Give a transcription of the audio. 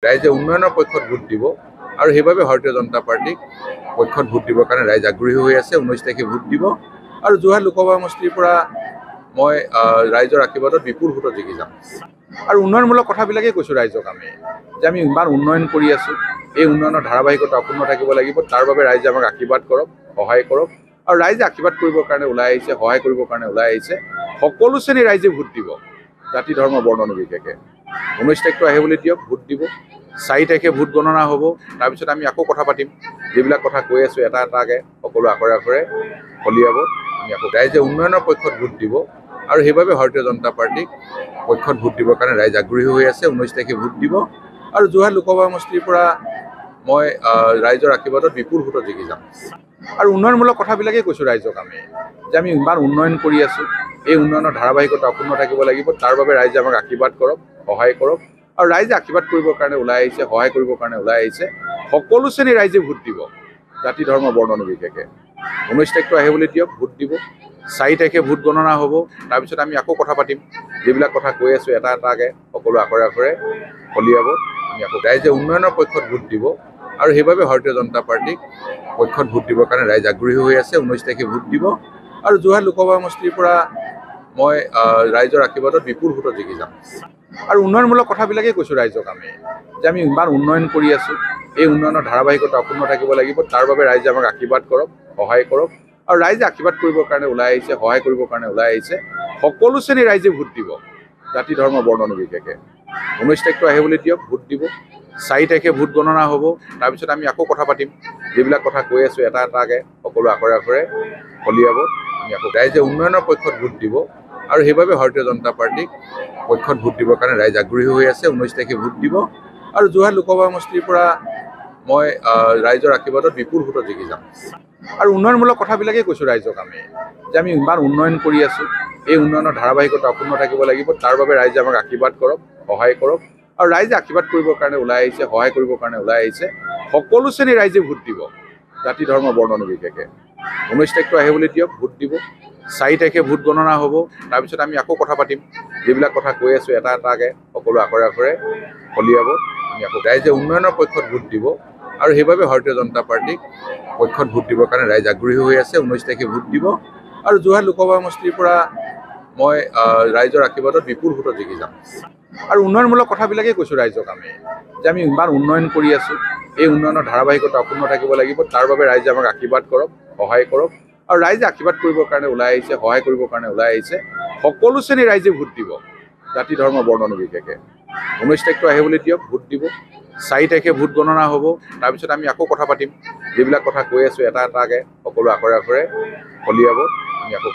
ৰাইজে উন্নয়নৰ পক্ষত ভোট দিব আৰু সেইভাবে ভাৰতীয় জনতা পাৰ্টিক পক্ষত ভোট দিবৰ কাৰণে ৰাইজ আগ্ৰহী হৈ আছে। 19 তাৰিখে ভোট দিব আৰু যোৰহাট লোকসভা সমষ্টিৰ পৰা মই ৰাইজৰ আশীৰ্বাদত বিপুল ভোটত জিকি যাম। আৰু উন্নয়নমূলক কথাবিলাকেই কৈছোঁ ৰাইজক যে আমি ইমান উন্নয়ন কৰি আছোঁ, এই উন্নয়নৰ ধাৰাবাহিকতা অক্ষুণ্ণ থাকিব লাগিব। তাৰ বাবে ৰাইজে আমাক আশীৰ্বাদ কৰক, সহায় কৰক। আৰু ৰাইজে আশীৰ্বাদ কৰিবৰ কাৰণে ওলাই আহিছে, সহায় কৰিবৰ কাৰণে ওলাই আহিছে। সকলো শ্ৰেণীৰ ৰাইজে ভোট দিব, জাতি ধৰ্ম বৰ্ণ নিৰ্বিশেষে। 19 তাৰিখটো আহে বুলি দিয়ক, ভোট দিব। 4 তাৰিখে ভোট গণনা হ'ব। তাৰপিছত আমি আকৌ কথা পাতিম, যিবিলাক কথা কৈ আছোঁ এটা এটাকে সকলো আখৰে আখৰে ফলিয়াব। আমি আকৌ ৰাইজে উন্নয়নৰ পক্ষত ভোট দিব আৰু সেইভাবে ভাৰতীয় জনতা পাৰ্টিক পক্ষত ভোট দিবৰ কাৰণে ৰাইজ আগ্ৰহী হৈ আছে। 19 তাৰিখে ভোট দিব আৰু যোৰহাট লোকসভা সমষ্টিৰ পৰা মই ৰাইজৰ আশীৰ্বাদত বিপুল ভোটত জিকি যাম। আৰু উন্নয়নমূলক কথাবিলাকেই কৈছোঁ ৰাইজক যে আমি ইমান উন্নয়ন কৰি আছোঁ, এই উন্নয়নৰ ধাৰাবাহিকতা অক্ষুণ্ণ থাকিব লাগিব। তাৰ বাবে ৰাইজে আমাক আশীৰ্বাদ কৰক, সহায় কৰক। আৰু ৰাইজে আশীৰ্বাদ কৰিবৰ কাৰণে ওলাই আহিছে, সহায় কৰিবৰ কাৰণে ওলাই আহিছে। সকলো শ্ৰেণীৰ ৰাইজে ভোট দিব, জাতি ধৰ্ম বৰ্ণ নিৰ্বিশেষে। 19 তাৰিখটো আহে বুলি দিয়ক, ভোট দিব। 4 তাৰিখে ভোট গণনা হ'ব। তাৰপিছত আমি আকৌ কথা পাতিম, যিবিলাক কথা কৈ আছোঁ এটা এটাকে সকলো আখৰে আখৰে ফলিয়াব। আমি আকৌ ৰাইজে উন্নয়নৰ পক্ষত ভোট দিব আৰু সেইভাবে ভাৰতীয় জনতা পাৰ্টিক পক্ষত ভোট দিবৰ কাৰণে ৰাইজ আগ্ৰহী হৈ আছে। 19 তাৰিখে ভোট দিব আৰু যোৰহাট লোকসভা সমষ্টিৰ পৰা মই ৰাইজৰ আশীৰ্বাদত বিপুল ভোটত জিকি যাম। আৰু উন্নয়নমূলক কথাবিলাকেই কৈছোঁ ৰাইজক যে আমি ইমান উন্নয়ন কৰি আছোঁ, এই উন্নয়নৰ ধাৰাবাহিকতা অক্ষুণ্ণ থাকিব লাগিব। তাৰ বাবে ৰাইজে আমাক আশীৰ্বাদ কৰক, সহায় কৰক। আৰু ৰাইজে আশীৰ্বাদ কৰিবৰ কাৰণে ওলাই আহিছে, সহায় কৰিবৰ কাৰণে ওলাই আহিছে। সকলো শ্ৰেণীৰ ৰাইজে ভোট দিব, জাতি ধৰ্ম বৰ্ণ নিৰ্বিশেষে। 19 তাৰিখটো আহে বুলি দিয়ক, ভোট দিব। 4 তাৰিখে ভোট গণনা হ'ব। তাৰপিছত আমি আকৌ কথা পাতিম, যিবিলাক কথা কৈ আছোঁ এটা এটাকে সকলো আখৰে আখৰে ফলিয়াব। আমি আকৌ ৰাইজে উন্নয়নৰ পক্ষত ভোট দিব আৰু সেইভাবে ভাৰতীয় জনতা পাৰ্টিক পক্ষত ভোট দিবৰ কাৰণে ৰাইজ আগ্ৰহী হৈ আছে। 19 তাৰিখে ভোট দিব আৰু যোৰহাট লোকসভা সমষ্টিৰ পৰা মই ৰাইজৰ আশীৰ্বাদত বিপুল ভোটত জিকি যাম। আৰু উন্নয়নমূলক কথাবিলাকেই কৈছোঁ ৰাইজক যে আমি ইমান উন্নয়ন কৰি আছোঁ, এই উন্নয়নৰ ধাৰাবাহিকতা অক্ষুণ্ণ থাকিব লাগিব। তাৰ বাবে ৰাইজে আমাক আশীৰ্বাদ কৰক, সহায় কৰক। আৰু ৰাইজে আশীৰ্বাদ কৰিবৰ কাৰণে ওলাই আহিছে, সহায় কৰিবৰ কাৰণে ওলাই আহিছে। সকলো শ্ৰেণীৰ ৰাইজে ভোট দিব, জাতি ধৰ্ম বৰ্ণ নিৰ্বিশেষে। 19 তাৰিখটো আহে বুলি দিয়ক, ভোট দিব। 4 তাৰিখে ভোট গণনা হ'ব। তাৰপিছত আমি আকৌ কথা পাতিম, যিবিলাক কথা কৈ আছোঁ এটা এটাকে সকলো আখৰে আখৰে ফলিয়াব। আমি আকৌ ৰাইজে উন্নয়নৰ পক্ষত ভোট দিব আৰু সেইভাবে ভাৰতীয় জনতা পাৰ্টিক পক্ষত ভোট দিবৰ কাৰণে ৰাইজ আগ্ৰহী হৈ আছে। 19 তাৰিখে ভোট দিব আৰু যোৰহাট লোকসভা সমষ্টিৰ পৰা মই ৰাইজৰ আশীৰ্বাদত বিপুল ভোটত জিকি যাম। আৰু উন্নয়নমূলক কথাবিলাকেই কৈছোঁ ৰাইজক যে আমি ইমান উন্নয়ন কৰি আছোঁ, এই উন্নয়নৰ ধাৰাবাহিকতা অক্ষুণ্ণ থাকিব লাগিব। তাৰ বাবে ৰাইজে আমাক আশীৰ্বাদ কৰক, সহায় কৰক। আৰু ৰাইজে আশীৰ্বাদ কৰিবৰ কাৰণে ওলাই আহিছে, সহায় কৰিবৰ কাৰণে ওলাই আহিছে। সকলো শ্ৰেণীৰ ৰাইজে ভোট দিব, জাতি ধৰ্ম বৰ্ণ নিৰ্বিশেষে। 19 তাৰিখটো আহে বুলি দিয়ক, ভোট দিব। 4 তাৰিখে ভোট গণনা হ'ব। তাৰপিছত আমি আকৌ কথা পাতিম, যিবিলাক কথা কৈ আছোঁ এটা এটাকে সকলো আখৰে আখৰে ফলিয়াব। আমি আকৌ